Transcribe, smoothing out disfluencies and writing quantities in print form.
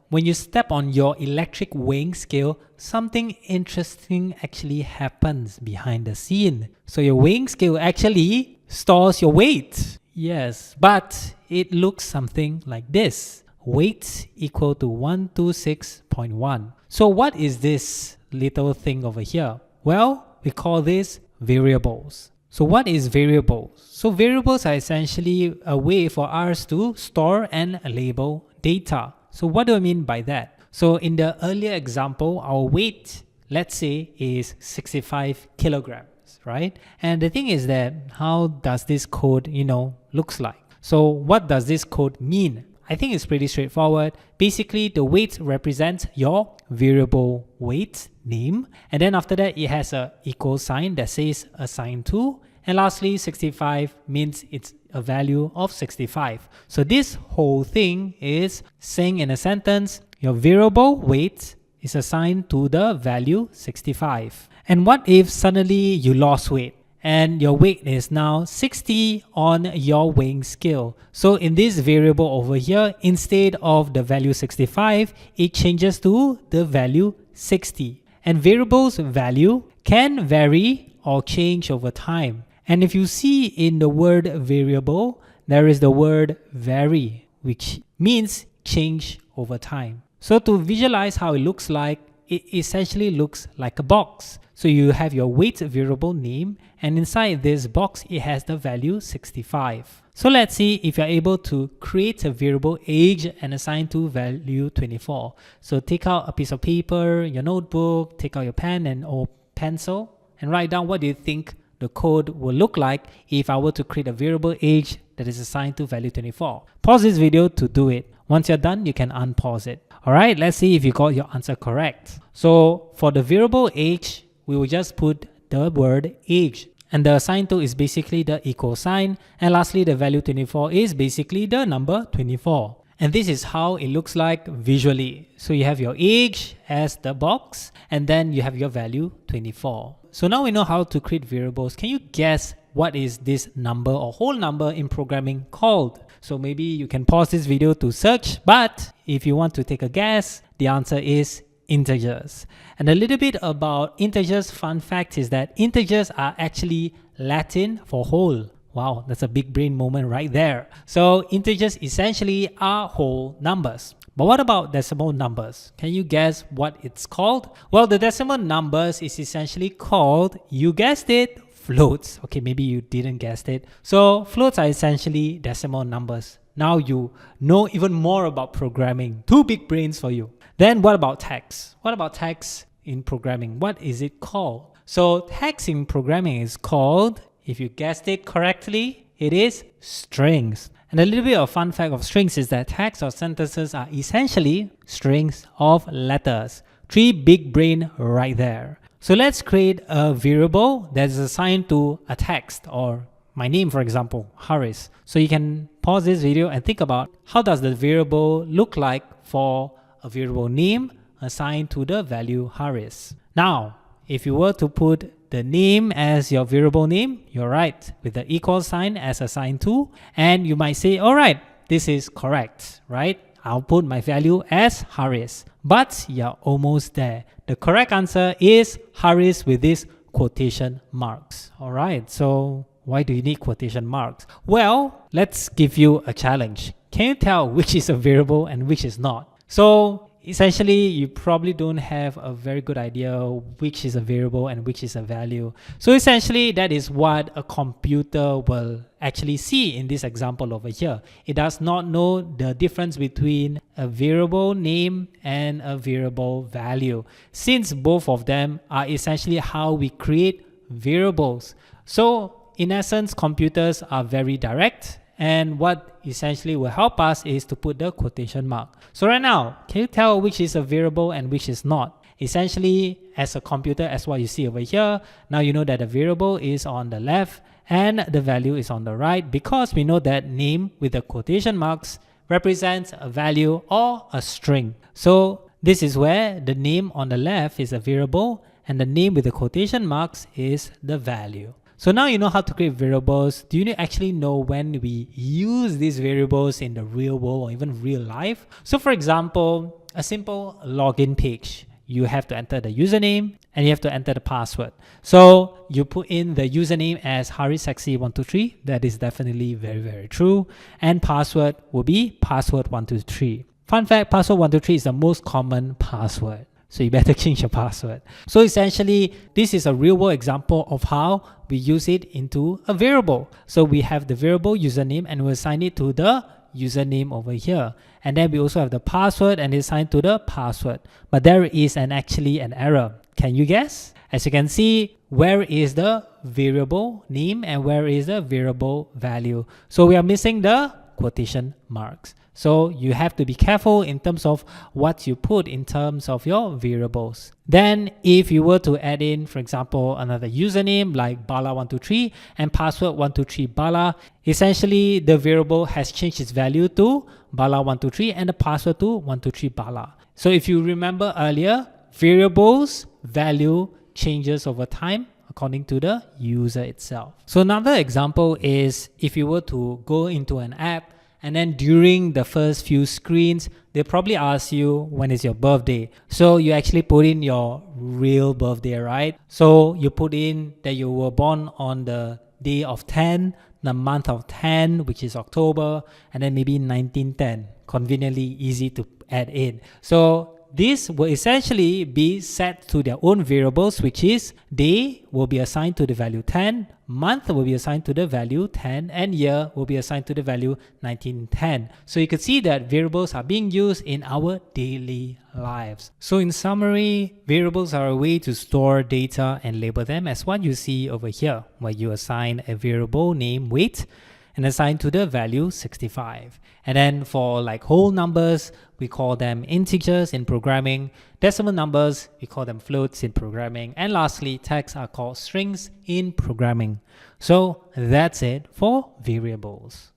when you step on your electric weighing scale, something interesting actually happens behind the scene. So your weighing scale actually stores your weight. Yes, but it looks something like this. Weight equal to 126.1. So what is this little thing over here? Well, we call this variables. So what is variables? So variables are essentially a way for us to store and label data. So what do I mean by that? So in the earlier example, our weight, let's say, is 65 kilograms, right? And the thing is that how does this code, looks like? So what does this code mean? I think it's pretty straightforward. Basically, the weight represents your variable weight name. And then after that, it has a equal sign that says assigned to. And lastly, 65 means it's a value of 65. So this whole thing is saying in a sentence, your variable weight is assigned to the value 65. And what if suddenly you lost weight and your weight is now 60 on your weighing scale? So in this variable over here, instead of the value 65, it changes to the value 60. And variables value can vary or change over time. And if you see in the word variable, there is the word vary, which means change over time. So to visualize how it looks like, it essentially looks like a box. So you have your weight variable name, and inside this box, it has the value 65. So let's see if you're able to create a variable age and assign to value 24. So take out a piece of paper, your notebook, take out your pen and or pencil, and write down what do you think the code will look like if I were to create a variable age that is assigned to value 24. Pause this video to do it. Once you're done, you can unpause it. Alright, let's see if you got your answer correct. So for the variable age, we will just put the word age. And the assigned to is basically the equal sign. And lastly, the value 24 is basically the number 24. And this is how it looks like visually. So you have your age as the box, and then you have your value 24. So now we know how to create variables. Can you guess what is this number or whole number in programming called? So maybe you can pause this video to search, but if you want to take a guess, the answer is integers. And a little bit about integers, fun fact is that integers are actually Latin for whole. Wow, that's a big brain moment right there. So integers essentially are whole numbers. But what about decimal numbers? Can you guess what it's called? Well, the decimal numbers is essentially called, you guessed it, floats. Okay, maybe you didn't guess it. So floats are essentially decimal numbers. Now you know even more about programming. Two big brains for you. Then what about text? What about text in programming? What is it called? So text in programming is called, if you guessed it correctly, it is strings. And a little bit of fun fact of strings is that text or sentences are essentially strings of letters. Three big brain right there. So let's create a variable that is assigned to a text, or my name, for example, Haris. So you can pause this video and think about how does the variable look like for a variable name assigned to the value Haris. Now, if you were to put the name as your variable name, you're right, with the equal sign as assigned to, and you might say, all right, this is correct, right? I'll put my value as Haris, but you're almost there. The correct answer is Haris with these quotation marks. All right, so why do you need quotation marks? Well, let's give you a challenge. Can you tell which is a variable and which is not? So essentially, you probably don't have a very good idea which is a variable and which is a value. So essentially, that is what a computer will actually see in this example over here. It does not know the difference between a variable name and a variable value, since both of them are essentially how we create variables. So in essence, computers are very direct, and what essentially will help us is to put the quotation mark. So right now, can you tell which is a variable and which is not? Essentially, as a computer, as what you see over here, now you know that the variable is on the left and the value is on the right, because we know that name with the quotation marks represents a value or a string. So this is where the name on the left is a variable and the name with the quotation marks is the value. So now you know how to create variables. Do you actually know when we use these variables in the real world or even real life? So for example, a simple login page. You have to enter the username and you have to enter the password. So you put in the username as HariSexy123. That is definitely very, very true. And password will be password123. Fun fact, password123 is the most common password. So you better change your password. So essentially, this is a real world example of how we use it into a variable. So we have the variable username and we assign it to the username over here. And then we also have the password and it's assigned to the password. But there is actually an error. Can you guess? As you can see, where is the variable name and where is the variable value? So we are missing the quotation marks. So you have to be careful in terms of what you put in terms of your variables. Then if you were to add in, for example, another username like Bala123 and password 123 Bala, essentially the variable has changed its value to Bala123 and the password to 123 Bala. So if you remember earlier, variables value changes over time according to the user itself. So another example is if you were to go into an app and then during the first few screens, they probably ask you when is your birthday. So you actually put in your real birthday, right? So you put in that you were born on the day of 10, the month of 10, which is October, and then maybe 1910. Conveniently easy to add in. So this will essentially be set to their own variables, which is day will be assigned to the value 10, month will be assigned to the value 10, and year will be assigned to the value 1910. So you can see that variables are being used in our daily lives. So in summary, variables are a way to store data and label them as what you see over here, where you assign a variable name weight and assign to the value 65. And then for like whole numbers, we call them integers in programming. Decimal numbers, we call them floats in programming. And lastly, texts are called strings in programming. So that's it for variables.